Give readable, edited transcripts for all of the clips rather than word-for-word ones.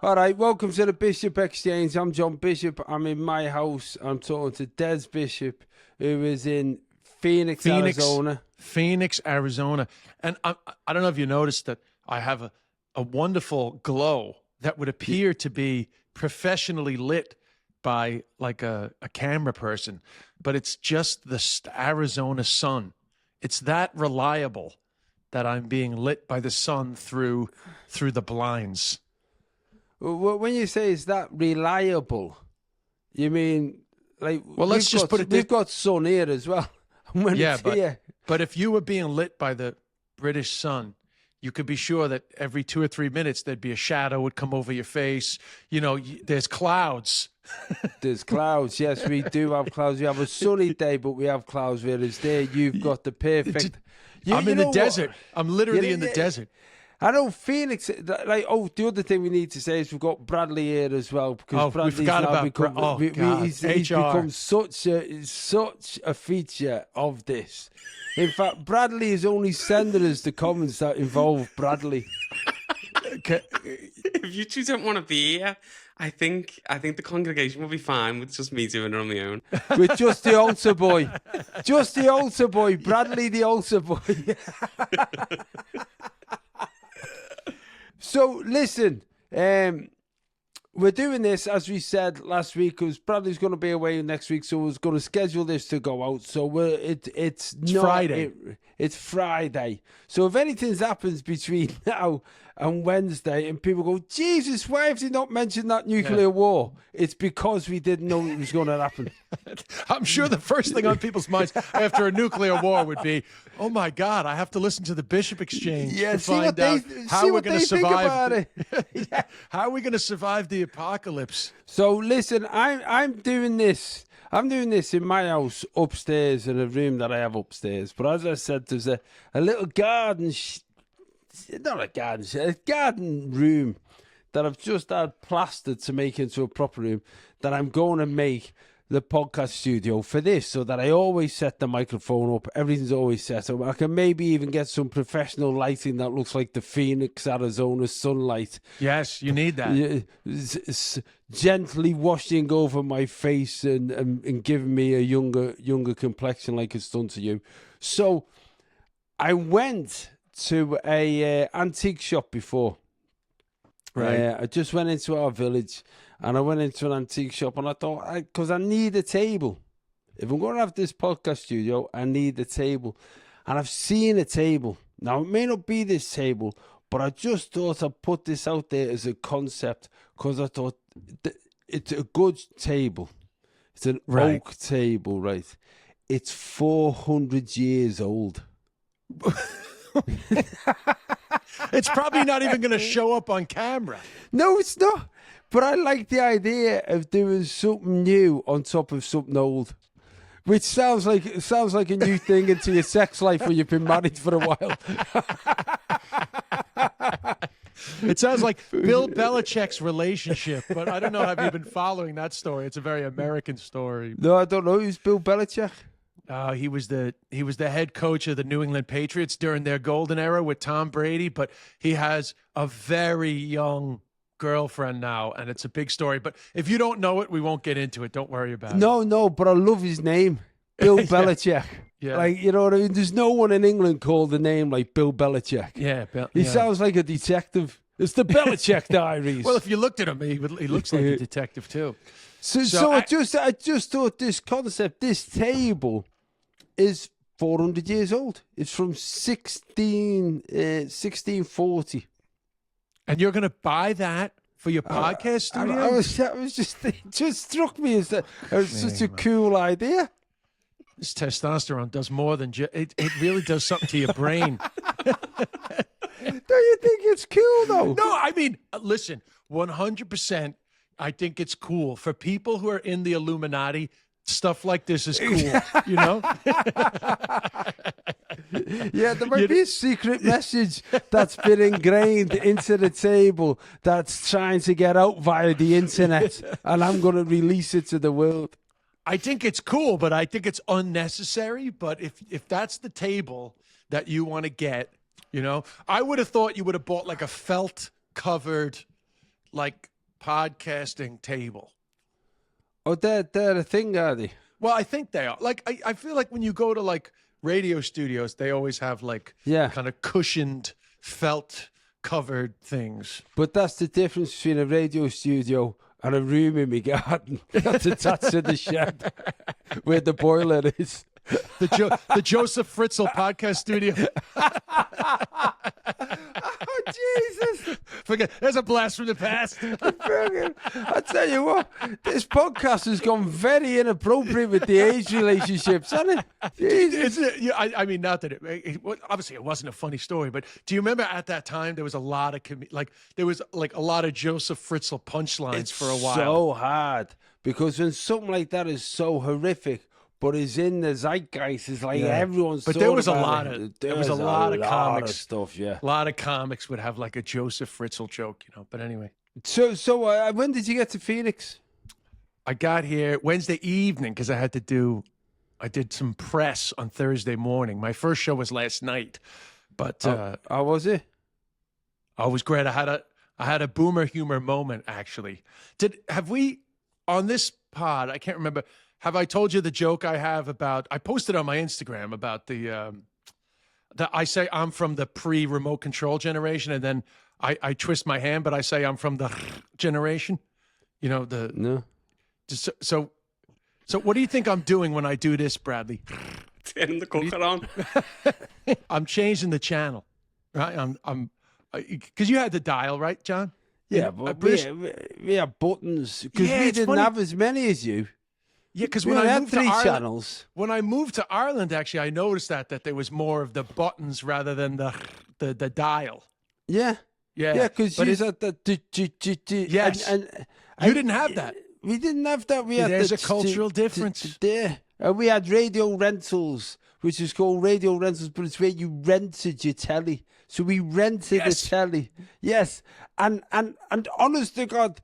All right, welcome to the Bishop Exchange. I'm John Bishop. I'm in my house. I'm talking to Des Bishop, who is in Phoenix, Arizona. Phoenix, Arizona. And I don't know if you noticed that I have a wonderful glow that would appear to be professionally lit by like a camera person, but it's just the Arizona sun. It's that reliable that I'm being lit by the sun through the blinds. Well, when you say it's that reliable, you mean like Let's just put it. We've got sun here as well. When Yeah, it's here. but if you were being lit by the British sun, you could be sure that every 2 or 3 minutes there'd be a shadow would come over your face. You know, there's clouds. There's clouds. Yes, we do have clouds. We have a sunny day, but we have clouds. Whereas there, you've got the perfect. I'm in the desert. I'm literally in the desert. I know Phoenix. Like, the other thing we need to say is we've got Bradley here as well, because Bradley's now become he's become such a feature of this. In fact, Bradley is only sending us the comments that involve Bradley. If you two don't want to be here, I think the congregation will be fine with just me doing it on my own. With just the altar boy. Just the altar boy. Bradley the altar boy. So, listen, we're doing this, as we said last week, because Bradley's going to be away next week, so we're going to schedule this to go out. So it's Friday. It's Friday. So if anything happens between now and Wednesday and people go, Jesus, why have they not mentioned that nuclear war? It's because we didn't know it was going to happen. I'm sure the first thing on people's minds after a nuclear war would be, oh my God, I have to listen to the Bishop Exchange to find out how we're going to survive. How are we going to survive the apocalypse? So listen, I'm doing this. I'm doing this in my house upstairs in a room that I have upstairs. But as I said, there's a little garden, not a garden, a garden room that I've just had plastered to make into a proper room that I'm going to make the podcast studio for this, so that I always set the microphone up. Everything's always set up. I can maybe even get some professional lighting that looks like the Phoenix, Arizona sunlight. Yes, you need that. Gently washing over my face and giving me a younger complexion like it's done to you. So I went to a antique shop before. Right. I just went into our village and I went into an antique shop and I thought, because I need a table. If I'm going to have this podcast studio, I need a table. And I've seen a table. Now, it may not be this table, but I just thought I'd put this out there as a concept because I thought it's a good table. It's an oak table, right? It's 400 years old. It's probably not even going to show up on camera. No, it's not. But I like the idea of doing something new on top of something old, which sounds like a new thing into your sex life when you've been married for a while. It sounds like Bill Belichick's relationship, but I don't know. Have you been following that story? It's a very American story. No, I don't know. Who's Bill Belichick? He was the head coach of the New England Patriots during their golden era with Tom Brady, but he has a very young girlfriend now, and it's a big story. But if you don't know it, we won't get into it. Don't worry about it. No, but I love his name, Bill Belichick. Yeah. Like, you know what I mean? There's no one in England called a name like Bill Belichick. Yeah, He sounds like a detective. It's the Belichick Diaries. Well, if you looked at him, he looks like a detective too. So I just thought this concept, this table, is 400 years old. It's from 1640. And you're going to buy that for your podcast studio? I was just, it just struck me as such a cool idea. This testosterone does more than it really does something to your brain. Don't you think it's cool, though? No, I mean, listen, 100%. I think it's cool. For people who are in the Illuminati, stuff like this is cool, you know? Yeah, there might be a secret message that's been ingrained into the table that's trying to get out via the internet, and I'm going to release it to the world. I think it's cool, but I think it's unnecessary. But if that's the table that you want to get, you know, I would have thought you would have bought like a felt covered, like podcasting table. Oh, they're a thing, are they? Well, I think they are. Like, I feel like when you go to like radio studios, they always have like Yeah. kind of cushioned, felt covered things. But that's the difference between a radio studio and a room in my garden that's attached to the shed where the boiler is. The Joseph Fritzl podcast studio. Oh, Jesus. Forget, there's a blast from the past. I tell you what, this podcast has gone very inappropriate with the age relationships, hasn't it? Jesus. I mean, not that obviously it wasn't a funny story, but do you remember at that time there was a lot of there was like a lot of Joseph Fritzl punchlines for a while. So hard because when something like that is so horrific, but is in the zeitgeist, it's like everyone's. But there was a lot of comics stuff. Yeah, a lot of comics would have like a Joseph Fritzl joke, But anyway, so when did you get to Phoenix? I got here Wednesday evening because I did some press on Thursday morning. My first show was last night, but how was it? Oh, it was great. I had a boomer humor moment actually. Have we on this pod? I can't remember. Have I told you the joke I have about? I posted on my Instagram about the I say I'm from the pre-remote control generation, and then I twist my hand, but I say I'm from the generation. No. So what do you think I'm doing when I do this, Bradley? Turning the cooker on. I'm changing the channel, right? I'm because you had the dial, right, John? Yeah, but we have buttons because we didn't have as many as you. Yeah, because We when only I had moved to 3 Ireland, channels. when I moved to Ireland, actually, I noticed that there was more of the buttons rather than the dial. Yeah, Yeah, because but you had the Yes. and you didn't have that. We didn't have that. We had There's the a cultural difference. There, and we had radio rentals, which is called radio rentals, but it's where you rented your telly. So we rented Yes. the telly. Yes, and honest to God,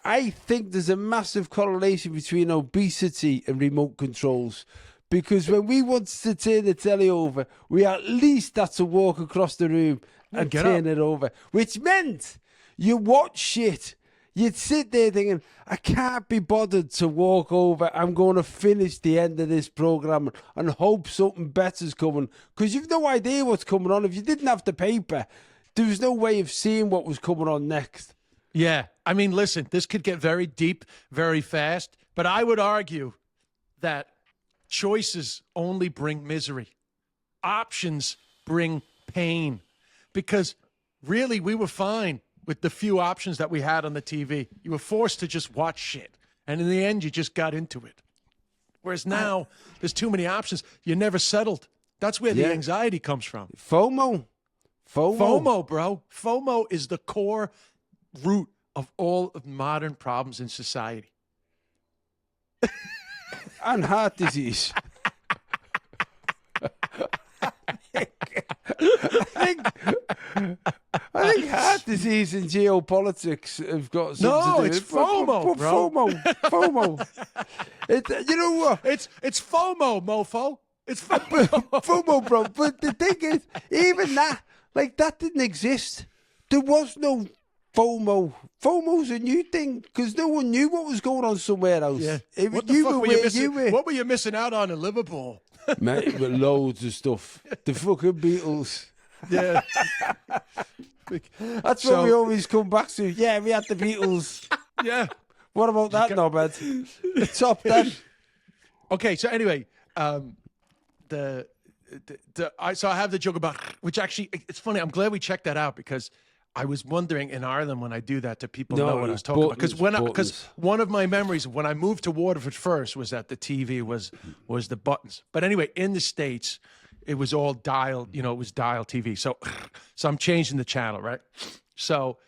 I think there's a massive correlation between obesity and remote controls. Because when we wanted to turn the telly over, we at least had to walk across the room and get turn up. it over. Which meant you watch shit. You'd sit there thinking, I can't be bothered to walk over. I'm going to finish the end of this program and hope something better's coming. Because you've no idea what's coming on. If you didn't have the paper, there was no way of seeing what was coming on next. Yeah, I mean, listen, this could get very deep very fast, but I would argue that choices only bring misery. Options bring pain. Because really, we were fine with the few options that we had on the TV. You were forced to just watch shit. And in the end, you just got into it. Whereas now, there's too many options. You never settled. That's where the anxiety comes from. FOMO, FOMO, bro. FOMO is the core root of all of modern problems in society. and heart disease. I think heart disease and geopolitics have got something to do. No, it's FOMO, bro. FOMO. You know what? It's FOMO, mofo. It's FOMO. FOMO, bro. But the thing is, even that didn't exist. There was no FOMO. FOMO's a new thing because no one knew what was going on somewhere else. Yeah. What the fuck What were you missing out on in Liverpool? Mate, with loads of stuff. The fucking Beatles. Yeah. That's what we always come back to. Yeah, we had the Beatles. Yeah. What about that, knobhead? Top 10. Okay, so anyway, so I have the joke about, which actually, it's funny. I'm glad we checked that out because I was wondering in Ireland when I do that, do people know what I was talking about? Because one of my memories of when I moved to Waterford first was that the TV was the buttons. But anyway, in the States, it was all dial, it was dial TV. So I'm changing the channel, right? So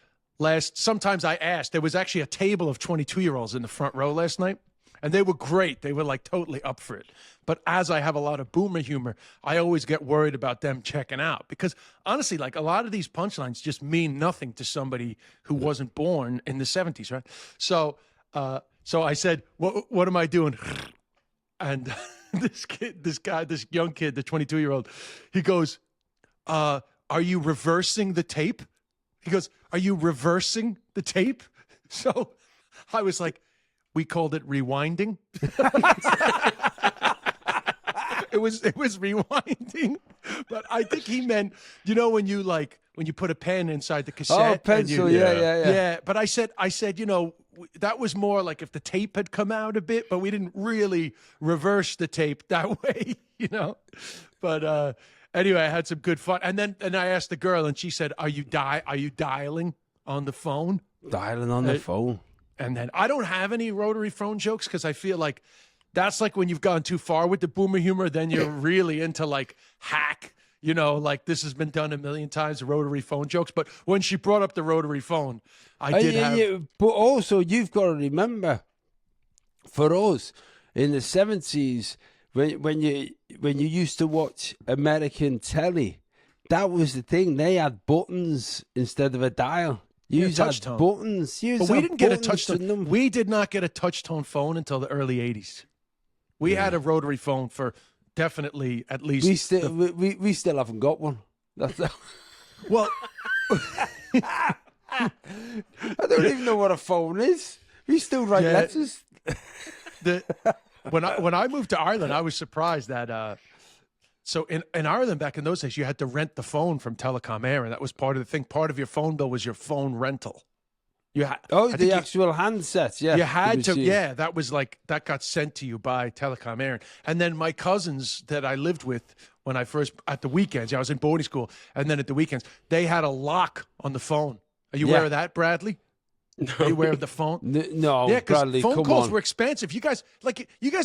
sometimes I asked, there was actually a table of 22-year-olds in the front row last night. And they were great. They were like totally up for it. But as I have a lot of boomer humor, I always get worried about them checking out. Because honestly, like a lot of these punchlines just mean nothing to somebody who wasn't born in the 70s, right? So I said, what am I doing? And this young kid, the 22-year-old, he goes, are you reversing the tape? He goes, "Are you reversing the tape?" So I was like, "We called it rewinding." It was rewinding, but I think he meant, when you put a pen inside the cassette. Oh, pencil, and yeah. But I said, that was more like if the tape had come out a bit, but we didn't really reverse the tape that way, But anyway, I had some good fun, and I asked the girl, and she said, "Are you dialing on the phone?" Dialing on the phone. And then I don't have any rotary phone jokes because I feel like that's like when you've gone too far with the boomer humor, then you're really into like hack, like this has been done a million times, rotary phone jokes. But when she brought up the rotary phone, I did have. Yeah, but also, you've got to remember, for us in the 70s, when you used to watch American telly, that was the thing. They had buttons instead of a dial. You had buttons. But we didn't get a touch tone. We did not get a touch tone phone until the early 80s. We had a rotary phone for definitely at least. We still haven't got one. Well, I don't even know what a phone is. We still write letters. When I moved to Ireland, I was surprised that. So in Ireland back in those days, you had to rent the phone from Telecom Air, and that was part of the thing. Part of your phone bill was your phone rental. The actual handsets, yeah. You had to, that was like, that got sent to you by Telecom Air. And then my cousins that I lived with when I first, at the weekends, I was in boarding school, and then at the weekends, they had a lock on the phone. Are you aware of that, Bradley? No. Are you aware of the phone? No, yeah, Bradley, phone come calls on. were expensive. You guys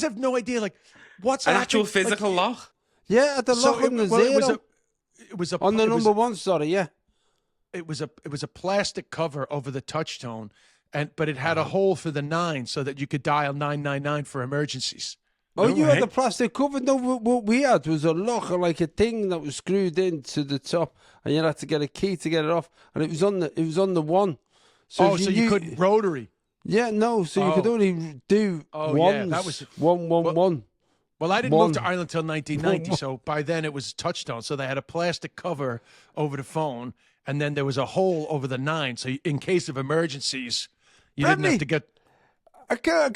have no idea, like, what's An happening? actual physical lock? Yeah, the lock on the zero. It was on the number one, sorry, yeah. It was a plastic cover over the touch tone, but it had a hole for the 9 so that you could dial 999 for emergencies. Oh, you had the plastic cover? No, what we had was a lock, like a thing that was screwed into the top, and you had to get a key to get it off, and it was on the one. So you couldn't rotary? Yeah, no. So you could only do ones. Yeah, that was one. Well, I didn't move to Ireland until 1990, so by then it was touchtone. So they had a plastic cover over the phone, and then there was a hole over the 9. So in case of emergencies, you didn't have to get. I can't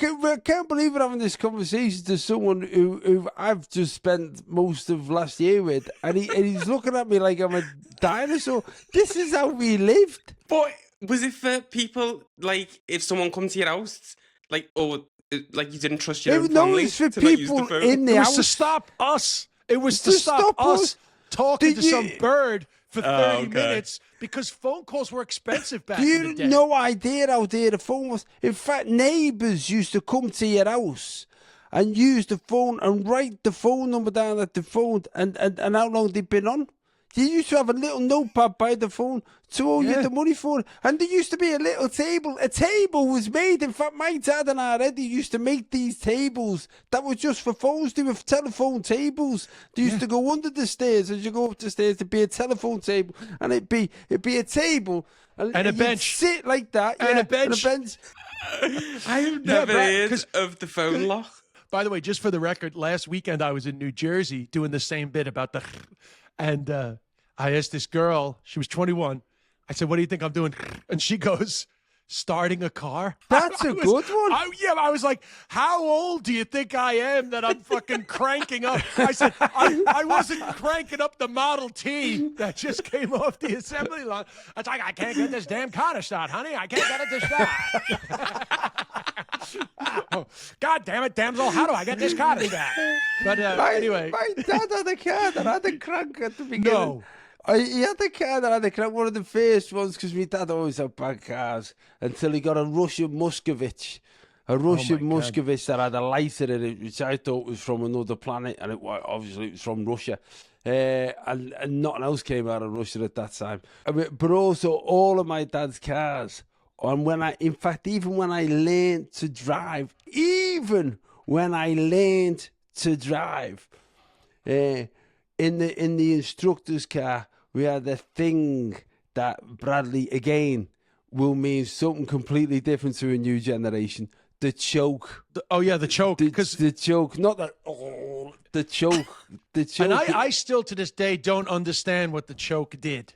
believe we're having this conversation to someone who I've just spent most of last year with, and he's looking at me like I'm a dinosaur. This is how we lived. But was it for people, like, if someone comes to your house, like, or like you didn't trust your own family it's for to people use the phone? in the house. It was to stop us. It was to stop us talking to some bird for 30 minutes because phone calls were expensive back in the day. You had no idea how dear the phone was. In fact, neighbours used to come to your house and use the phone and write the phone number down at the phone and how long they'd been on. They used to have a little notepad by the phone to owe you the money for it. And there used to be a little table. A table was made. In fact, my dad and I already used to make these tables that were just for phones. They were telephone tables. They used to go under the stairs. As you go up the stairs, there'd be a telephone table. And it'd be a table. And a bench. Sit like that. And a bench. I have never heard of the phone lock. By the way, just for the record, last weekend I was in New Jersey doing the same bit about the... And I asked this girl, she was 21. I said, "What do you think I'm doing?" And she goes, "Starting a car." That's a good one. I was like, "How old do you think I am that I'm fucking cranking up?" I said, I wasn't cranking up the Model T that just came off the assembly line. I was like, "I can't get this damn car to start, honey. I can't get it to start." Oh, God damn it, damsel, how do I get this car to start? But anyway. My dad had a car that had a crank at the beginning. No. He had a car that had a crank, one of the first ones, because my dad always had bad cars, until he got a Russian Muscovich. Muscovich that had a lighter in it, which I thought was from another planet, and obviously it was from Russia. And nothing else came out of Russia at that time. But also, all of my dad's cars, and even when I learned to drive, in the instructor's car, we had a thing that Bradley, again, will mean something completely different to a new generation. The choke. The choke. The choke. Not that. Oh, the choke. The choke. And I still, to this day, don't understand what the choke did.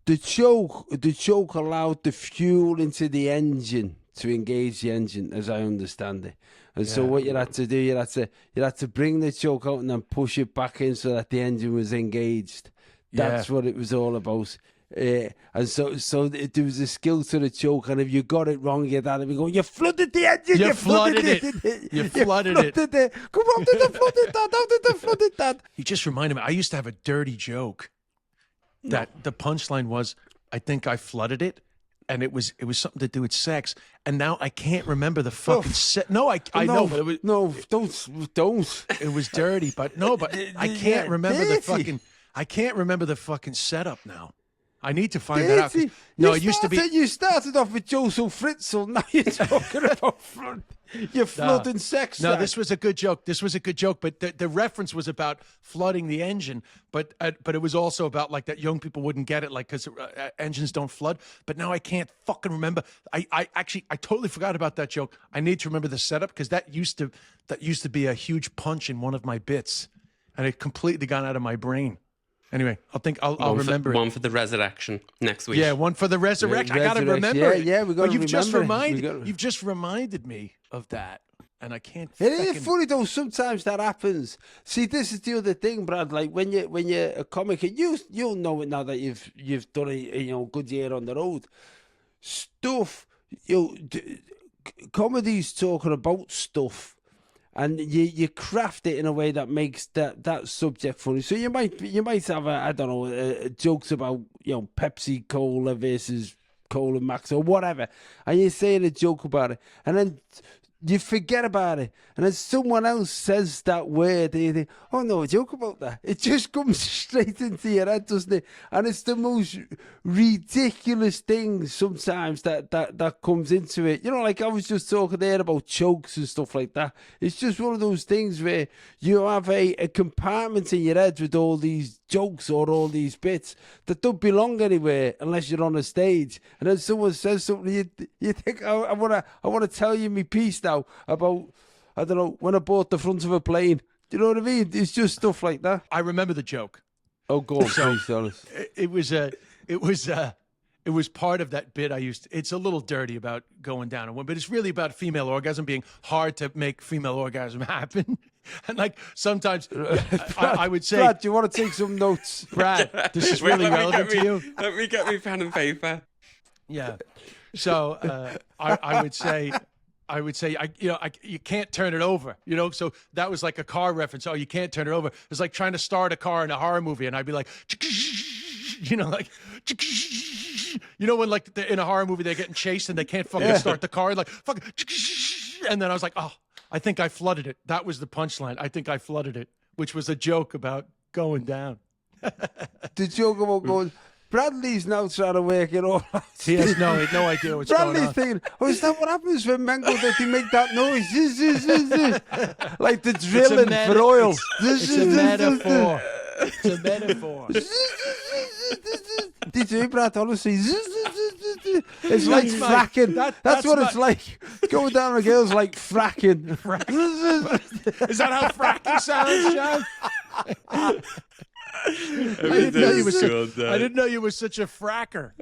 the choke allowed the fuel into the engine to engage the engine, as I understand it. And so what you had to do, you had to bring the choke out and then push it back in so that the engine was engaged. That's what it was all about. And so there was a skill to the choke, and if you got it wrong, you'd have to be going, you flooded the engine, You flooded it. You flooded it. Come on, did I flood it, Dad? How did I flood it, Dad? You just reminded me. I used to have a dirty joke that the punchline was, I think I flooded it. And it was something to do with sex, and now I can't remember the fucking set. No, I know, but it was, no, don't. It was dirty, but I can't remember the fucking. I can't remember the fucking setup now. I need to find that out. No, it used to be. You started off with Joseph Fritzl. Now you're talking about flooding sex. No, this was a good joke. But the reference was about flooding the engine. But it was also about like that young people wouldn't get it, like because engines don't flood. But now I can't fucking remember. I totally forgot about that joke. I need to remember the setup because that used to be a huge punch in one of my bits, and it completely gone out of my brain. Anyway, I'll remember one for the resurrection next week. Yeah, one for the resurrection. I gotta remember it. Yeah, we got to remember. You've just reminded me of that, and I can't. It is funny though. Sometimes that happens. See, this is the other thing, Brad. Like when you're a comic, and you'll know it now that you've done a good year on the road. Stuff, comedy's talking about stuff. And you craft it in a way that makes that subject funny. So you might have jokes about Pepsi Cola versus Cola Max or whatever, and you're saying a joke about it, and then you forget about it, and then someone else says that word, and you think, oh no, a joke about that. It just comes straight into your head, doesn't it? And it's the most ridiculous thing sometimes that comes into it. Like I was just talking there about chokes and stuff like that. It's just one of those things where you have a compartment in your head with all these jokes or all these bits that don't belong anywhere unless you're on a stage, and then someone says something, you think, I want to tell you my piece now about, I don't know, when I bought the front of a plane. Do you know what I mean? It's just stuff like that. I remember the joke. Oh, go on, please tell us. It was part of that bit I used to. It's a little dirty about going down, but it's really about female orgasm being hard to make female orgasm happen. And like sometimes I would say, Brad, do you want to take some notes? Brad, this is really relevant to you. Let me get my pen and paper. Yeah. So I would say, you can't turn it over, So that was like a car reference. Oh, you can't turn it over. It's like trying to start a car in a horror movie, and I'd be like, like, when like in a horror movie they're getting chased and they can't fucking start the car, like fuck, and then I was like, oh, I think I flooded it. That was the punchline. I think I flooded it, which was a joke about going down. The joke about going. Bradley's now trying to work it all out. He has no idea what's Bradley's going on. thinking, is that what happens when men go that they make that noise? Like the drilling for oil. It's a metaphor. It's a metaphor. Did you, Brad? Honestly, it's like fracking. That's what it's like. Going down a girl's like fracking. Is that how fracking sounds, John? I didn't know you were such a fracker.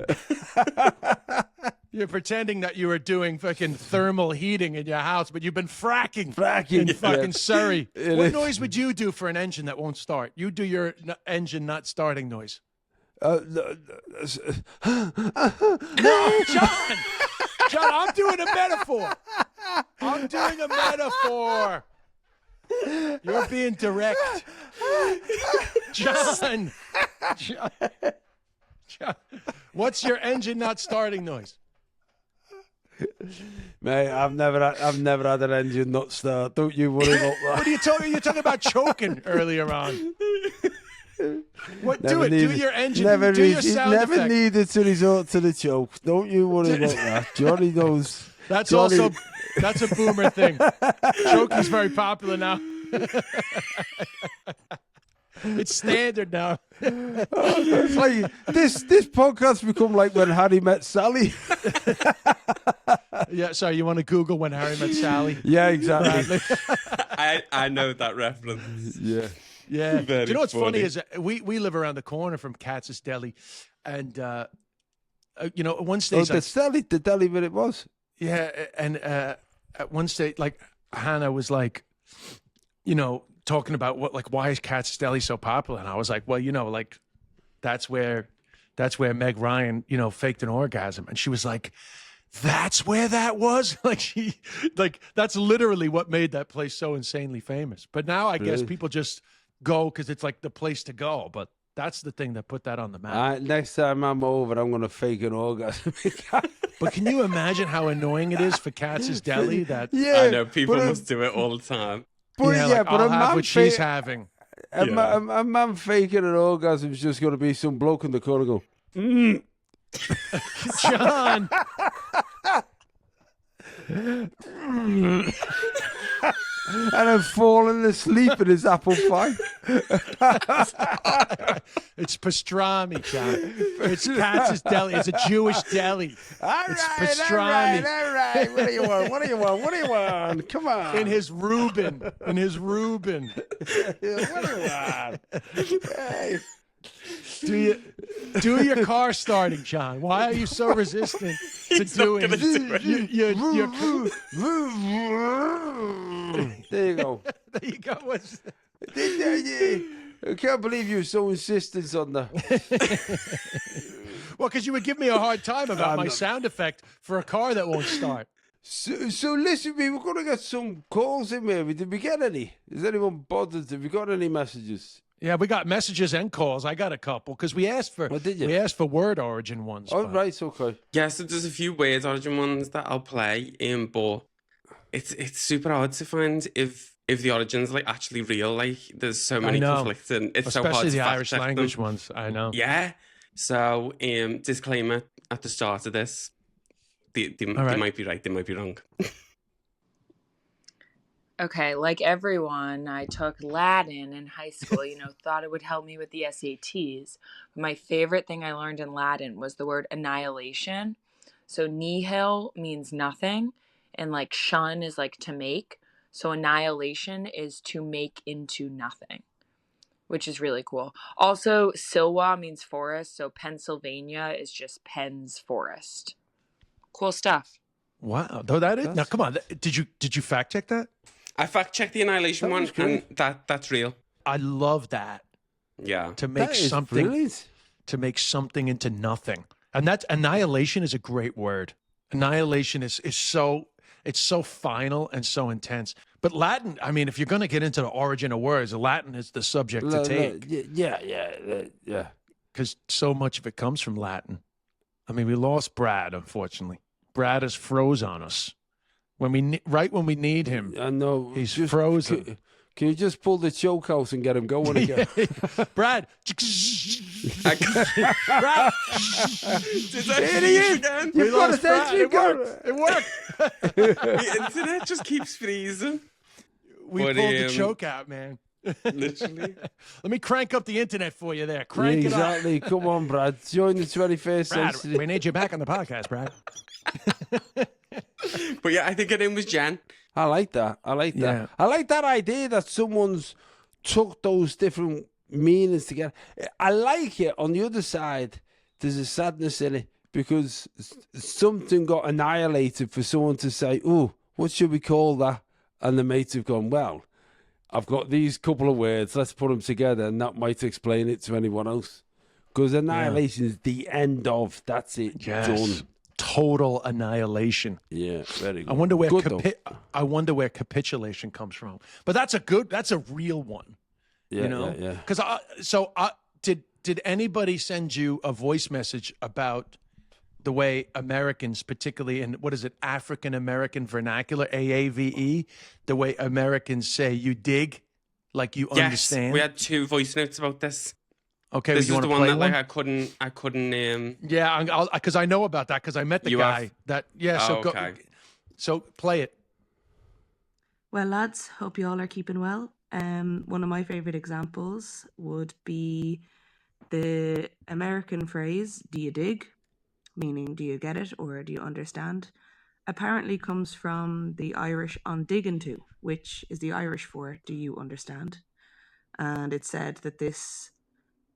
You're pretending that you were doing fucking thermal heating in your house, but you've been fracking in fucking Surrey. What noise would you do for an engine that won't start? You do your engine not starting noise. No, John, I'm doing a metaphor. You're being direct. John. What's your engine not starting noise? Mate, I've never had an engine not start. Don't you worry about that. What are you talking? You're talking about choking earlier on. What? Never do it. Do your engine. Never do your sound never effect. needed to resort to the choke. Don't you worry about that. Johnny knows. That's Johnny. That's a boomer thing. Choking's very popular now. It's standard now. It's like this podcast become like When Harry Met Sally. Yeah, sorry, you want to Google When Harry Met Sally? Yeah, exactly. I know that reference. Yeah. Yeah. Do Very you know what's funny funny. is we live around the corner from Katz's Deli, and at one Oh, stage, the deli where it was. yeah, and at one stage, like Hannah was like, talking about why is Katz's Deli so popular, and I was like, well, like that's where Meg Ryan, faked an orgasm, and she was like, that's where that was. That's literally what made that place so insanely famous. But now I guess Really? people just go because it's like the place to go. But that's the thing that put that on the map. Next time I'm over, I'm going to fake an orgasm. But can you imagine how annoying it is for Katz's Deli that yeah, I know people but must do it all the time. But I'll a have man what she's fa- having. a man faking an orgasm is just going to be some bloke in the corner go, John. and then falling asleep in his apple pie. It's pastrami, John. It's Katz's Deli. It's a Jewish deli. It's pastrami. All right. What do you want? What do you want? Come on. In his Reuben. What do you want? Hey. Do your car starting, John. Why are you so resistant to doing gonna do it? There you go. There you go. I can't believe you're so insistent on that. Well, because you would give me a hard time about my sound effect for a car that won't start. So listen, we were going to get some calls in here. Did we get any? Is anyone bothered? Have we got any messages? Yeah, we got messages and calls. I got a couple because we asked for did you? we asked for word origin ones. Oh, but- right, okay. Yeah, so there's a few weird origin ones that I'll play, but it's super hard to find if the origin's like actually real. Like there's so many know. conflicting. It's so hard especially to the fact Irish check language them. ones. I know. Yeah. So disclaimer at the start of this. They right. might be right, they might be wrong. Okay, like everyone, I took Latin in high school, thought it would help me with the SATs. But my favorite thing I learned in Latin was the word annihilation. So nihil means nothing, and like shun is like to make. So annihilation is to make into nothing, which is really cool. Also, Silwa means forest, so Pennsylvania is just Penn's forest. Cool stuff. Wow. Though that is now. Come on. Did you fact check that? I fact checked the annihilation That one, was good. and that's real. I love that. Yeah. To make That is something brilliant. into nothing. And that's annihilation is a great word. Annihilation is so final and so intense. But Latin, I mean, if you're going to get into the origin of words, Latin is the subject to take Yeah. because so much of it comes from Latin. I mean, we lost Brad, unfortunately. Brad is froze on us when we need him. I know. He's frozen. Can you just pull the choke out and get him going again? Brad. Brad, did that finish again? We You've got lost to Brad. say It worked. It worked. The internet just keeps freezing. We But, pulled the choke out, man. Literally. Let me crank up the internet for you there. Crank it up. Exactly. Come on, Brad. Join the 21st Brad, century. we need you back on the podcast, Brad. But yeah, I think her name was Jen. I like that. Yeah. I like that idea that someone's took those different meanings together. I like it. On the other side, there's a sadness in it because something got annihilated for someone to say, "Oh, what should we call that?" And the mates have gone, "Well, I've got these couple of words. Let's put them together, and that might explain it to anyone else." Because annihilation is the end of. That's it. Yes. Done. Total annihilation. Yeah, very good. I wonder where Good, though. I wonder where capitulation comes from. But that's a real one. Yeah, yeah. Because did anybody send you a voice message about the way Americans, particularly in what is it, African American vernacular, AAVE, the way Americans say you dig, like you Yes, understand? we had 2 voice notes about this. Okay, This you is want the to one play that one? like I couldn't. Yeah, because I know about that because I met the You guy have? that. Yeah, so Oh, okay. So play it. Well, lads, hope you all are keeping well. One of my favorite examples would be the American phrase, "Do you dig?" meaning do you get it or do you understand? Apparently comes from the Irish "on digging to," which is the Irish for "do you understand?" and it's said that this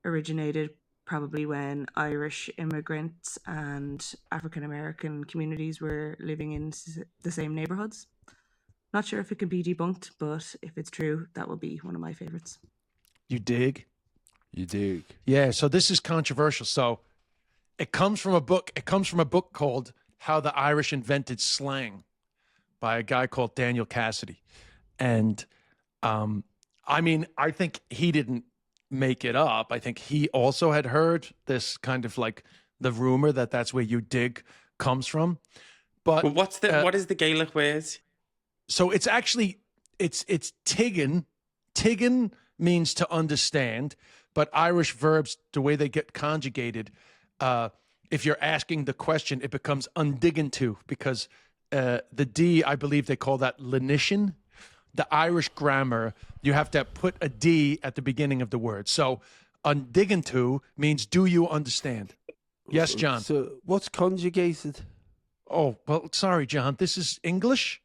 originated probably when Irish immigrants and African American communities were living in the same neighborhoods. Not sure if it can be debunked, but if it's true, that will be one of my favorites. You dig? You dig. Yeah, so this is controversial. So it comes from a book. It comes from a book called How the Irish Invented Slang by a guy called Daniel Cassidy. And I mean, I think he didn't make it up. I think he also had heard this kind of like the rumor that that's where you dig comes from. But Well, what is the Gaelic word? so it's actually it's tiggin. Tiggin means to understand, but Irish verbs, the way they get conjugated, if you're asking the question, it becomes undiggin to, because the D, I believe they call that lenition. The Irish grammar, you have to put a D at the beginning of the word. So undiggin to means do you understand? Yes, John. So what's conjugated? Oh, well, sorry, John. This is English.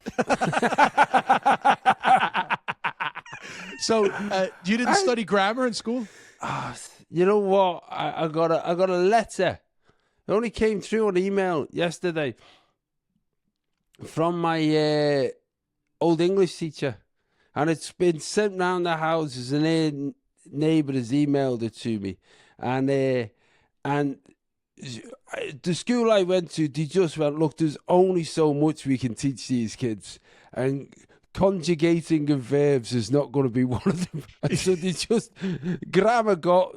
So you didn't study grammar in school? You know what? I got a letter. It only came through on email yesterday from my old English teacher, and it's been sent round the houses, and their neighbour has emailed it to me, and the school I went to, they just went, look, there's only so much we can teach these kids, and conjugating of verbs is not going to be one of them. And so they just, grammar got,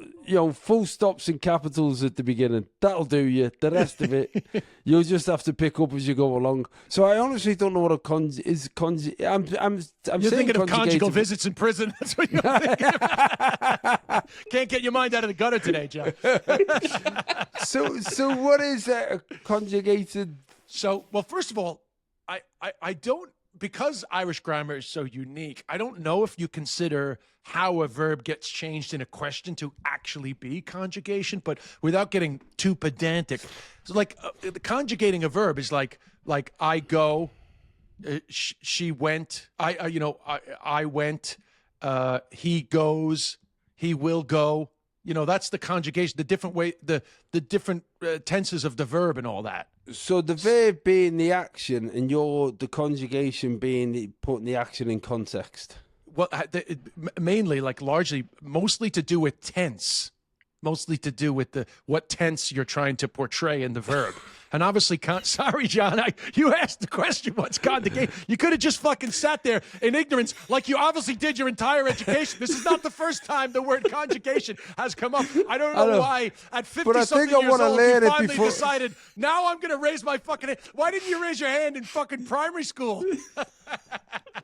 full stops and capitals at the beginning. That'll do you. The rest of it, you'll just have to pick up as you go along. So I honestly don't know what a I'm You're thinking of conjugal visits in prison. That's what you're thinking about. Can't get your mind out of the gutter today, John. So what is a conjugated? So, well, first of all, I don't, because Irish grammar is so unique, I don't know if you consider how a verb gets changed in a question to actually be conjugation, but without getting too pedantic. So like conjugating a verb is like I go, she went, I went, he goes, he will go. That's the conjugation, the different way, the different tenses of the verb and all that. So the verb being the action, and the conjugation being putting the action in context. Well, mainly, mostly to do with tense, mostly to do with what tense you're trying to portray in the verb. And obviously, sorry, John, you asked the question, what's conjugation? You could have just fucking sat there in ignorance like you obviously did your entire education. This is not the first time the word conjugation has come up. I don't know why at 50-something years old you finally decided, now I'm going to raise my fucking hand. Why didn't you raise your hand in fucking primary school?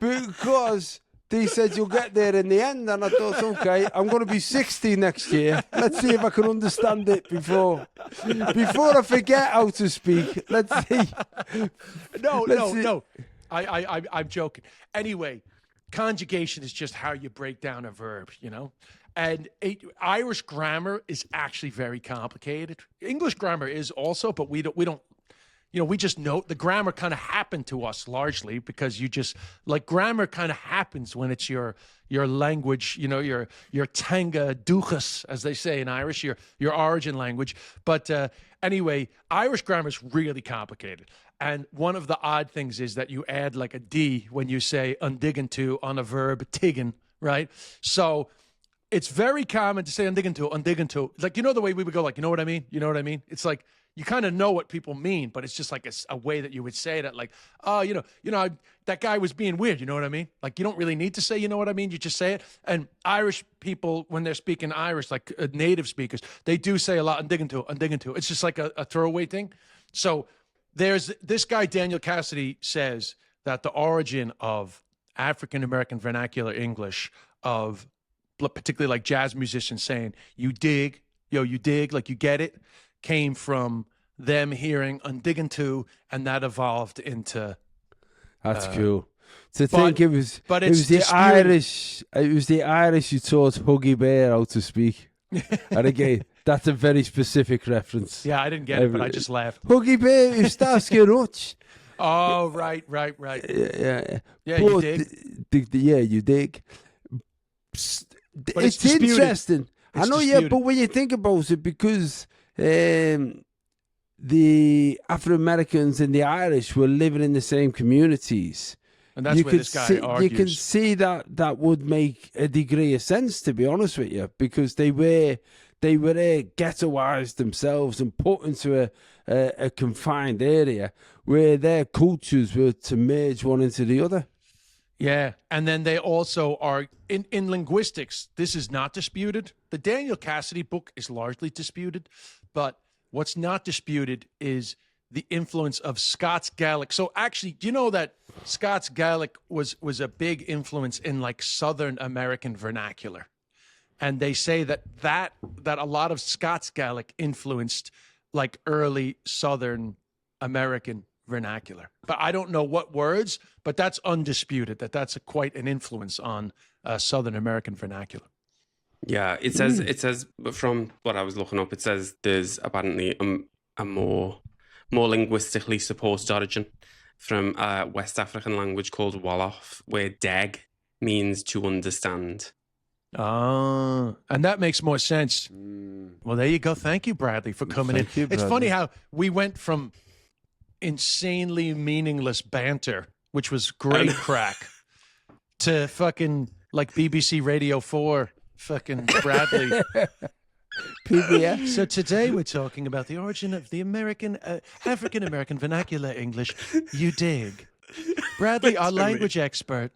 Because they said you'll get there in the end, and I thought, okay, I'm going to be 60 next year. Let's see if I can understand it before I forget how to speak. Let's see. No. I'm joking. Anyway, conjugation is just how you break down a verb, And Irish grammar is actually very complicated. English grammar is also, but we don't. We just know the grammar kind of happened to us largely because grammar kind of happens when it's your language, your tanga duchas, as they say in Irish, your origin language. But anyway, Irish grammar is really complicated. And one of the odd things is that you add like a D when you say undiggin to on a verb tiggin, right? So it's very common to say undiggin to. Like, the way we would go, like, you know what I mean? You know what I mean? It's like, you kind of know what people mean, but it's just like a way that you would say that, like, oh, that guy was being weird. You know what I mean? Like, you don't really need to say, you know what I mean? You just say it. And Irish people, when they're speaking Irish, like native speakers, they do say a lot, undiggin to. It's just like a throwaway thing. So there's this guy, Daniel Cassidy, says that the origin of African-American vernacular English, of particularly like jazz musicians saying, you dig, like you get it, came from them hearing undiggin to, and that evolved into. That's cool. To think it was the Irish who taught Huggy Bear how to speak. And again, that's a very specific reference. Yeah, I didn't get it, but I just laughed. Huggy Bear who starts getting nuts. Oh, right. Yeah. Yeah, you dig. Yeah, you dig. But it's disputed. interesting. I It's know, disputed. but when you think about it, because the Afro Americans and the Irish were living in the same communities, And that's where this guy argues. You can see that would make a degree of sense, to be honest with you, because they were ghettoized themselves and put into a confined area where their cultures were to merge one into the other. Yeah, and then they also are in linguistics. This is not disputed. The Daniel Cassidy book is largely disputed, but what's not disputed is the influence of Scots Gaelic. So actually, do you know that Scots Gaelic was a big influence in like Southern American vernacular? And they say that a lot of Scots Gaelic influenced like early Southern American vernacular. But I don't know what words, but that's undisputed, that's quite an influence on Southern American vernacular. Yeah, it says from what I was looking up, it says there's apparently a more linguistically supported origin from a West African language called Wolof, where deg means to understand. And that makes more sense. Well, there you go. Thank you, Bradley, for coming in. It's funny how we went from insanely meaningless banter, which was great crack, to fucking like BBC Radio 4 fucking Bradley. PBS. So today we're talking about the origin of the African American vernacular English. You dig. Bradley, our language expert.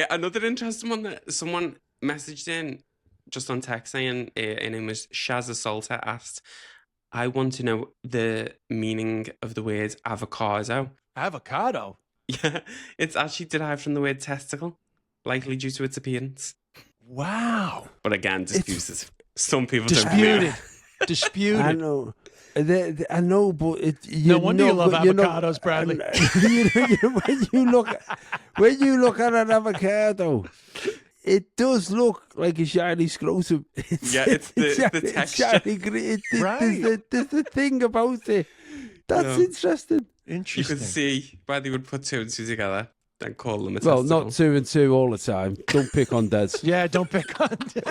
Another interesting one that someone messaged in just on text saying in English, Shazza Salter asked, I want to know the meaning of the word avocado. Avocado? Yeah, it's actually derived from the word testicle, likely due to its appearance. Wow. But again, disputed. Some people disputed. don't. Disputed. I know. I know, but no wonder you love avocados, Bradley. When you look at an avocado, it does look like a shiny scrotum. It's the texture. Shiny green. Right. There's the thing about it. That's interesting. You can see why they would put two and two together and call them a Well, testicle. not 2 and 2 all the time. Don't pick on Des. Yeah, don't pick on Des.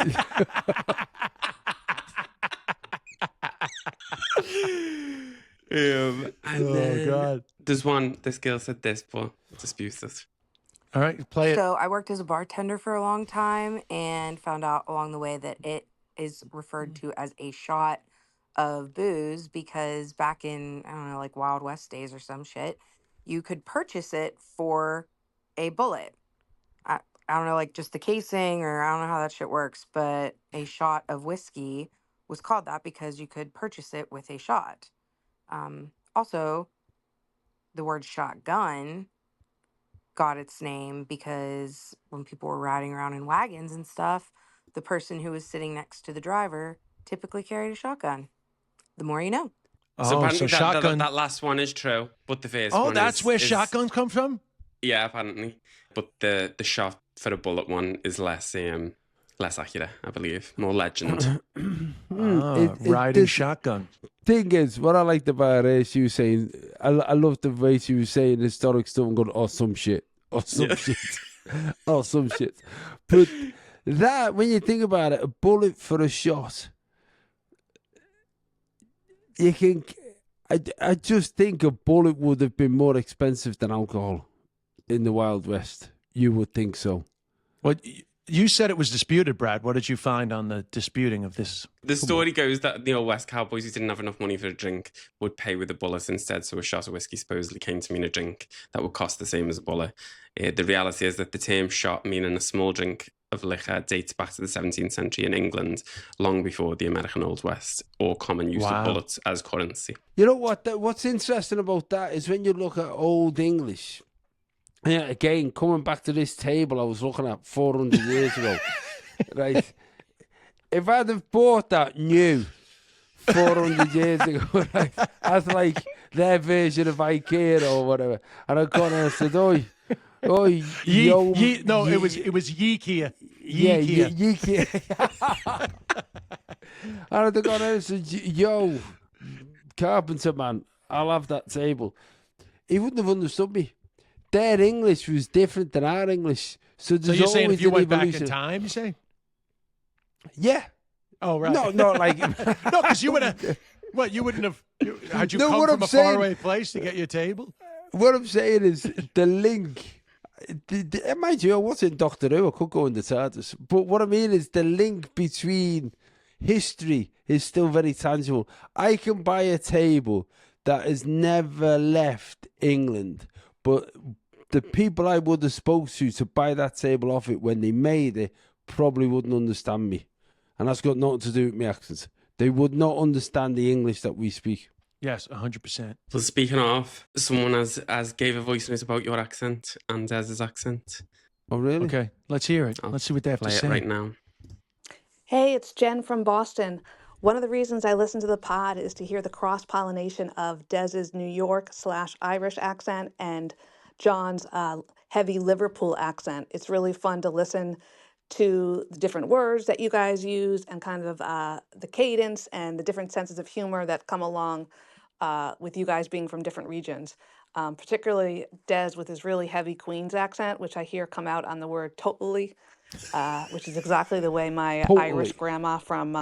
And then God. There's one, this girl said this, but disputed. All right, play it. So I worked as a bartender for a long time and found out along the way that it is referred to as a shot of booze because back in, I don't know, like Wild West days or some shit, you could purchase it for a bullet. I don't know, like just the casing or I don't know how that shit works, but a shot of whiskey was called that because you could purchase it with a shot. Also, the word shotgun got its name because when people were riding around in wagons and stuff, the person who was sitting next to the driver typically carried a shotgun. The more you know. So apparently shotgun. that last one is true, but the first one that's where is, shotguns come from? Yeah, apparently. But the shot for a bullet one is less accurate, I believe. More legend. Riding shotgun. Thing is, what I liked about her, she was saying, I love the way she was saying historic stuff and going, some shit. Some shit. Some shit. But that, when you think about it, a bullet for a shot, you can, I just think a bullet would have been more expensive than alcohol in the Wild West. You would think so. Well, you said it was disputed, Brad. What did you find on the disputing of this? The story goes that the old West cowboys who didn't have enough money for a drink would pay with a bullet instead, so a shot of whiskey supposedly came to mean a drink that would cost the same as a bullet. The reality is that the term shot, meaning a small drink of liquor, dates back to the 17th century in England, long before the American Old West or common use of bullets as currency. You know what? What's interesting about that is when you look at Old English. Yeah, again, coming back to this table I was looking at 400 years ago, right? If I'd have bought that new 400 years ago, right, as like their version of IKEA or whatever, and I'd gone and said, oi, it was Yeekia. Yeah, Yeekia. And I'd have gone and said, yo, carpenter man, I'll have that table. He wouldn't have understood me. their English was different than our English. So So you're saying if always you an went back in evolution. time, you say? Yeah. Oh, right. No, not like No, because you would have. What, you wouldn't have. Had you No, come what from I'm a saying- faraway place to get your table? What I'm saying is the link. Mind you, I was in Doctor Who. I could go in the TARDIS. But what I mean is the link between history is still very tangible. I can buy a table that has never left England, but the people I would have spoke to buy that table off it when they made it probably wouldn't understand me. And that's got nothing to do with my accent. They would not understand the English that we speak. Yes, 100%. So speaking of, someone has gave a voice note about your accent and Dez's accent. Oh, really? Okay, let's hear it. I'll Let's see what they have to Play it say. right now. Hey, it's Jen from Boston. One of the reasons I listen to the pod is to hear the cross-pollination of Dez's New York/Irish accent and John's heavy Liverpool accent. It's really fun to listen to the different words that you guys use and kind of the cadence and the different senses of humor that come along with you guys being from different regions. Particularly Des with his really heavy Queens accent, which I hear come out on the word totally. Which is exactly the way my Irish Totally. grandma from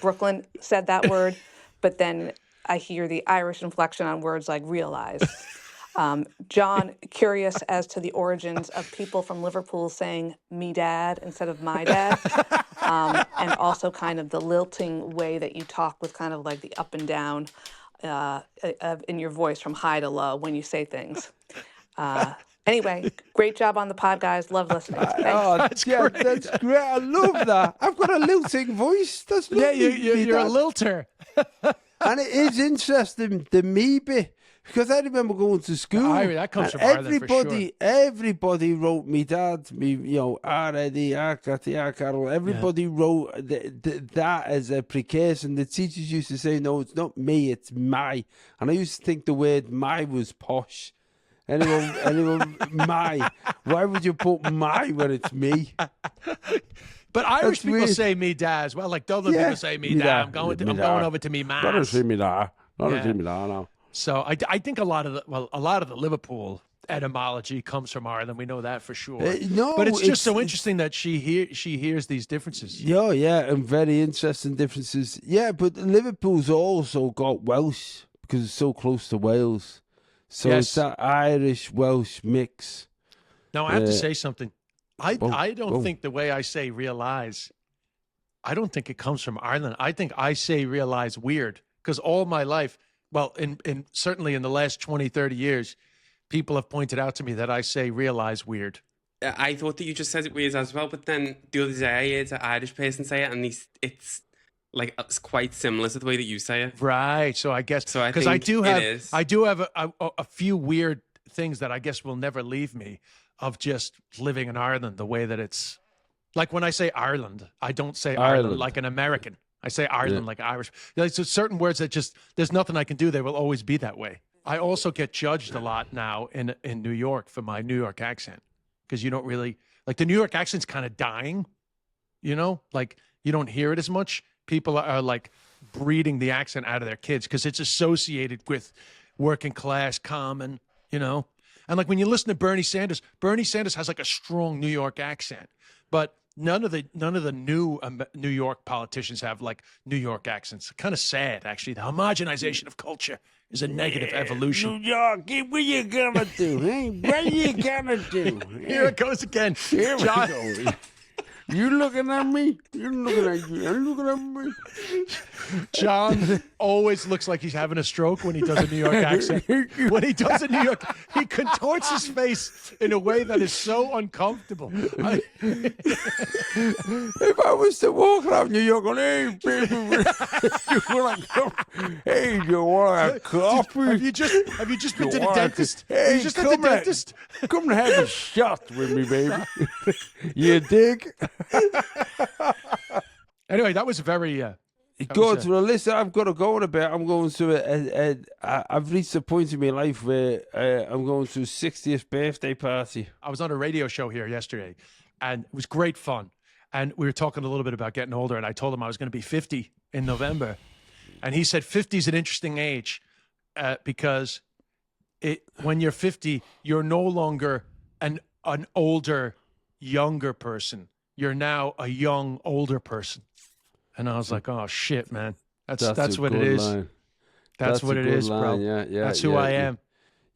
Brooklyn said that word. But then I hear the Irish inflection on words like realize. John, curious as to the origins of people from Liverpool saying me dad instead of my dad. And also kind of the lilting way that you talk with kind of like the up and down in your voice from high to low when you say things. Anyway, great job on the pod, guys. Love listening. Thanks. Oh, That's yeah, great. that's great. I love that. I've got a lilting voice. That's Yeah, lovely. you're a lilter. And it is interesting, the me bit, because I remember going to school. That comes and from Ireland for sure. everybody wrote me dad, me, R. Eddie, R. Cathy, R. Carol. Everybody wrote that as a precursor. And the teachers used to say, no, it's not me, it's my. And I used to think the word my was posh. Anyone, my. Why would you put my when it's me? But Irish That's people weird. say me dad as well. Like Dublin Yeah. people say me Me dad. dad. I'm going Me dad. over to me Not a ma's. similar. Not Yeah. a similar, no. So I think a lot of the Liverpool etymology comes from Ireland. We know that for sure. No, but it's just so interesting that she hears these differences. Yeah, and very interesting differences. Yeah, but Liverpool's also got Welsh because it's so close to Wales. So Yes. it's that Irish-Welsh mix. Now I have to Uh, say something. I don't think the way I say realize, I don't think it comes from Ireland. I think I say realize weird because all my life, well, in certainly in the last 20, 30 years, people have pointed out to me that I say realize weird. I thought that you just said it weird as well, but then the other day I heard an Irish person say it, and it's quite similar to the way that you say it. Right. So I guess So I because I think do it have is. I do have a few weird things that I guess will never leave me of just living in Ireland the way that it's like when I say Ireland, I don't say Ireland Ireland. like an American. I say Ireland like Irish. There's certain words that just there's nothing I can do. They will always be that way. I also get judged a lot now in New York for my New York accent because you don't really like the New York accent's kind of dying. Like you don't hear it as much. People are like breeding the accent out of their kids because it's associated with working class, common, And like when you listen to Bernie Sanders has like a strong New York accent, but none of the new New York politicians have like New York accents. Kind of sad, actually. The homogenization of culture is a negative evolution. New York, what you gonna do? Hey, what you gonna do? Here it goes again. Here we John, go. You looking at me? You're looking at you. I'm looking at me. John always looks like he's having a stroke when he does a New York accent. When he does a New York, he contorts his face in a way that is so uncomfortable. If I was to walk around New York going, hey, baby, you want to hey, you want a coffee? Have you just been to the dentist? Have Hey, you just at the dentist? Come and have a shot with me, baby. You dig? Anyway, that was very. Good. Well, listen, I've got to go in a bit. I'm going to I've reached a point in my life where I'm going to a 60th birthday party. I was on a radio show here yesterday, and it was great fun. And we were talking a little bit about getting older, and I told him I was going to be 50 in November. And he said 50 is an interesting age because when you're 50, you're no longer an older, younger person. You're now a young, older person. And I was like, oh shit, man. That's what it is. Line. That's what it is, bro. Yeah, That's who I am.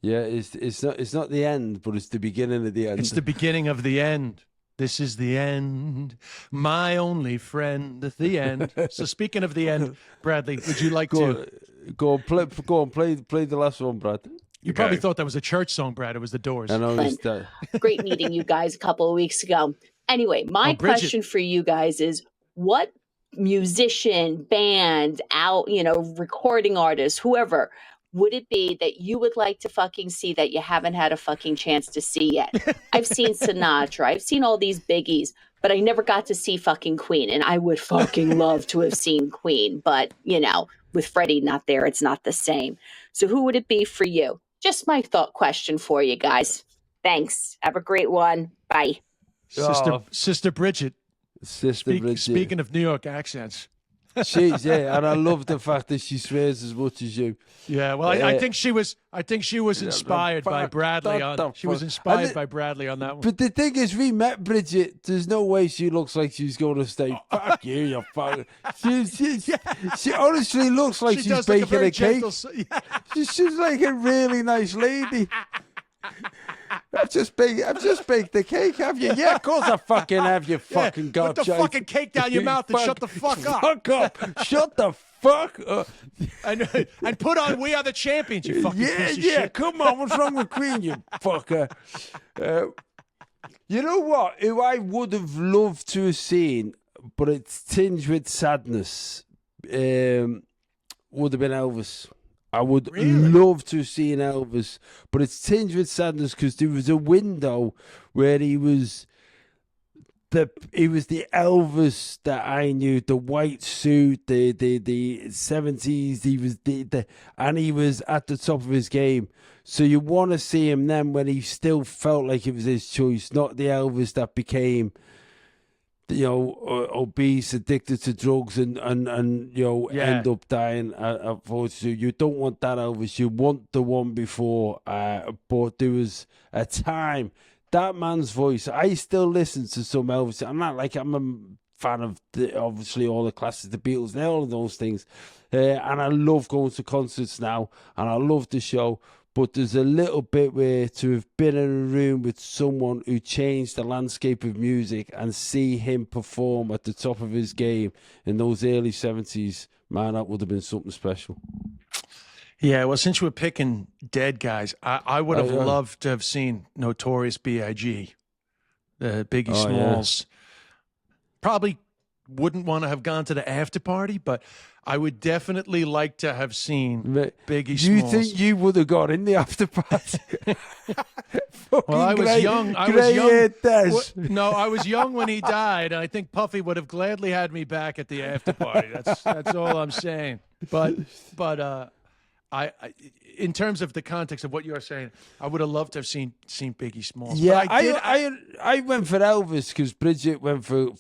Yeah, it's not the end, but it's the beginning of the end. It's the beginning of the end. This is the end, my only friend. The end. So speaking of the end, Bradley, would you like to go on, play the last one, Brad? You probably thought that was a church song, Brad. It was the Doors. I know. Great meeting you guys a couple of weeks ago. Anyway, my question for you guys is, what musician, band, recording artist, whoever, would it be that you would like to fucking see that you haven't had a fucking chance to see yet? I've seen Sinatra. I've seen all these biggies, but I never got to see fucking Queen. And I would fucking love to have seen Queen. But, with Freddie not there, it's not the same. So who would it be for you? Just my thought question for you guys. Thanks. Have a great one. Bye. Sister Bridget. Bridget. Speaking of New York accents. And I love the fact that she swears as much as you. Yeah, well, I think she was inspired by Bradley by Bradley on that one. But the thing is, we met Bridget. There's no way she looks like she's going to say, "Fuck you, you fuck." She honestly looks like she's baking a cake. She's like a really nice lady. I've just baked the cake, have you? Yeah, of course I fucking have, you fucking god. Put the fucking cake down your mouth and shut the fuck up. Fuck up. Shut the fuck up. And put on We Are the Champions, you fucking piece of shit. Come on, what's wrong with Queen, you fucker? You know what? Who I would have loved to have seen, but it's tinged with sadness, would have been Elvis. I would love to have seen Elvis, but it's tinged with sadness because there was a window where he was the Elvis that I knew, the white suit, the 70s. He was and he was at the top of his game. So you want to see him then when he still felt like it was his choice, not the Elvis that became, obese, addicted to drugs, and end up dying. Unfortunately, you don't want that Elvis. You want the one before. But there was a time, that man's voice. I still listen to some Elvis. I'm a fan of obviously all the classics, the Beatles, and all of those things. And I love going to concerts now, and I love the show. But there's a little bit where to have been in a room with someone who changed the landscape of music and see him perform at the top of his game in those early 70s, man, that would have been something special. Yeah, well, since we're picking dead guys, I would have loved to have seen Notorious B.I.G., Biggie Smalls. Probably wouldn't want to have gone to the after party, but I would definitely like to have seen Biggie Smalls. Do you think you would have got in the after party? Well, I was young. I was young when he died, and I think Puffy would have gladly had me back at the after party. That's all I'm saying. But I in terms of the context of what you're saying, I would have loved to have seen Biggie Smalls. Yeah, I went for Elvis because Bridget went for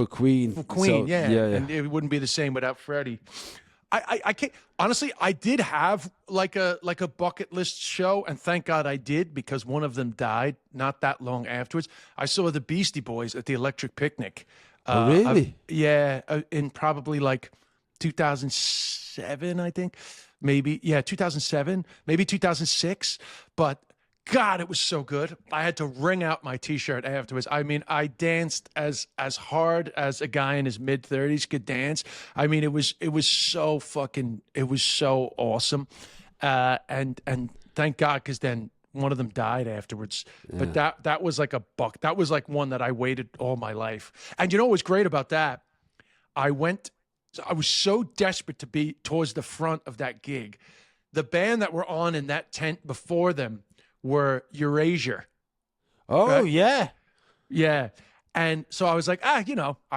Queen. For Queen, so, yeah, and it wouldn't be the same without Freddie. I can't honestly. I did have like a bucket list show, and thank God I did, because one of them died not that long afterwards. I saw the Beastie Boys at the Electric Picnic. Oh, really? In probably like 2007, I think. Maybe, 2007, maybe 2006. But God, it was so good. I had to wring out my T-shirt afterwards. I mean, I danced as hard as a guy in his mid-30s could dance. I mean, it was so awesome. And thank God, because then one of them died afterwards. Yeah. But that was like that was like one that I waited all my life. And you know what was great about that? I was so desperate to be towards the front of that gig. The band that were on in that tent before them were Erasure. Oh, right? Yeah. Yeah. And so I was like, I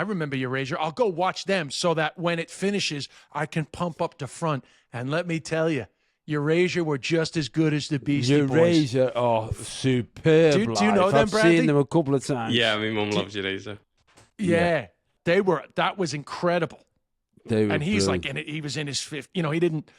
remember Erasure. I'll go watch them so that when it finishes, I can pump up to front. And let me tell you, Erasure were just as good as the Beastie Boys. Erasure, superb. Do you know them, Bradley? I've seen them a couple of times. Yeah, my mum loves Erasure. Yeah. That was incredible. They were And he's brilliant. like, he was in his 50s. You know, he didn't,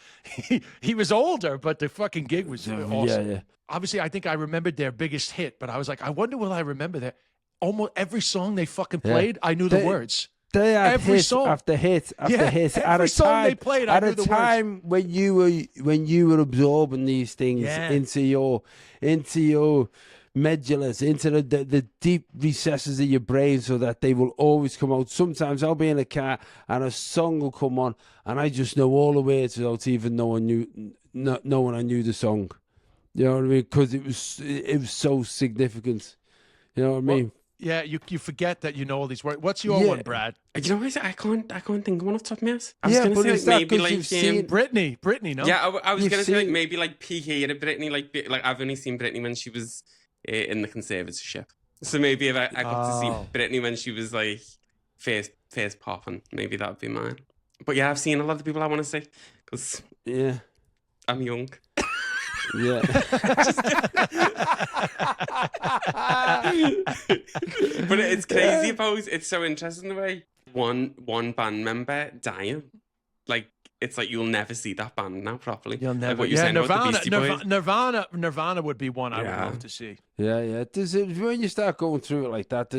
he was older, but the fucking gig was awesome. Yeah. Obviously, I think I remembered their biggest hit, but I was like, I wonder will I remember that? Almost every song they fucking played, I knew the words. They had every hit song. after hit after hit. Every at a song time, they played, I knew the time when you were absorbing these things into your medullas, into the deep recesses of your brain, so that they will always come out. Sometimes I'll be in a car and a song will come on, and I just know all the words without even knowing I knew the song. You know what I mean? Because it was so significant. You know what I mean? Yeah, you forget that you know all these words. What's your one, Brad? You know what? I can't think of one off the top of my head. I was going to say like, maybe like Britney, no? Yeah, I was going to say like maybe like peak era Britney, like I've only seen Britney when she was in the conservatorship. So maybe if I got to see Britney when she was like first popping, maybe that would be mine. But yeah, I've seen a lot of the people I want to see because I'm young. Yeah. But it's crazy about it's so interesting the way one band member dying. Like it's like you'll never see that band now properly. You'll never. Like what you're saying about the Beastie Boys. Nirvana would be one I would love to see. Yeah. When you start going through it like that,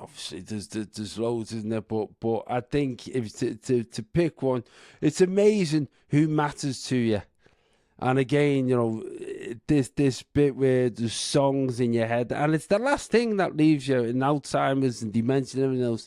obviously there's loads, isn't there? But I think if to pick one, it's amazing who matters to you. And again, you know, this bit where there's songs in your head, and it's the last thing that leaves you in Alzheimer's and dementia and everything else.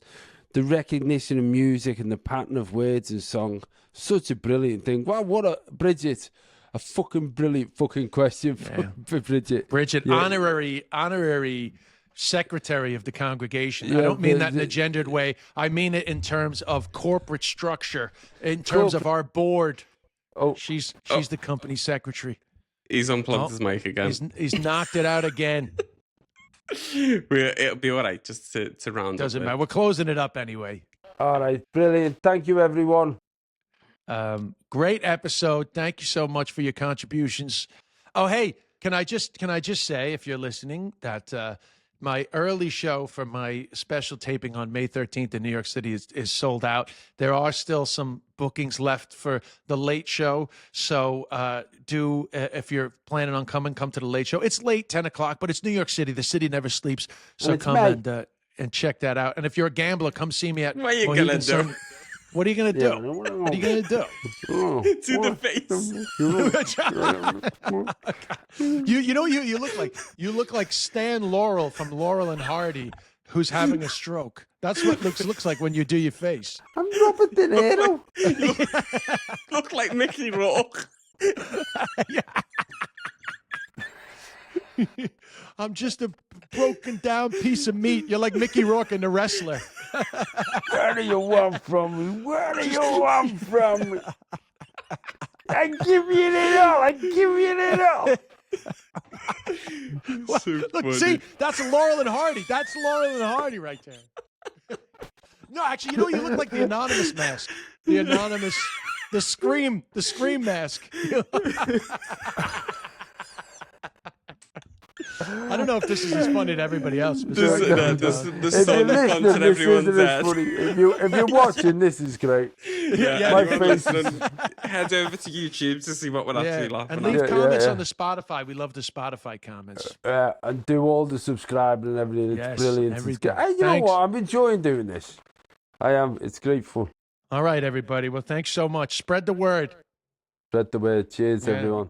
The recognition of music and the pattern of words and song, such a brilliant thing. Wow, Bridget, a fucking brilliant fucking question for Bridget. Bridget, honorary secretary of the congregation. I don't mean that in a gendered way. I mean it in terms of corporate structure, in terms of our board. Oh, she's the company secretary. He's unplugged his mic again. He's knocked it out again. It'll be all right, just to round up. Doesn't matter. We're closing it up anyway. All right, brilliant. Thank you, everyone. Great episode. Thank you so much for your contributions. Oh, hey, can I just say, if you're listening, that my early show for my special taping on May 13th in New York City is sold out. There are still some bookings left for the late show. So if you're planning on coming, come to the late show. It's late, 10 o'clock, but it's New York City. The city never sleeps. So come and check that out. And if you're a gambler, come see me at... What are you going to do? What are you going to do? What are you going to do? To the face. You look like Stan Laurel from Laurel and Hardy, who's having a stroke. That's what looks like when you do your face. I'm Robert De Niro. Look like Mickey Rourke. I'm just a broken down piece of meat. You're like Mickey Rourke in The Wrestler. Where do you want from me? Where do you want from me? I give you it all. I give you it all. Look, see, that's Laurel and Hardy. That's Laurel and Hardy right there. No, actually, you look like the Anonymous mask. The Scream mask. I don't know if this is as funny to everybody else. The song of content everyone's at. If you're watching, this is great. My face head over to YouTube to see what we're actually laughing and at. leave comments on the Spotify. We love the Spotify comments. And do all the subscribing and everything. It's brilliant. You know what? I'm enjoying doing this. I am. It's great fun. All right, everybody. Well, thanks so much. Spread the word. Spread the word. Cheers, everyone.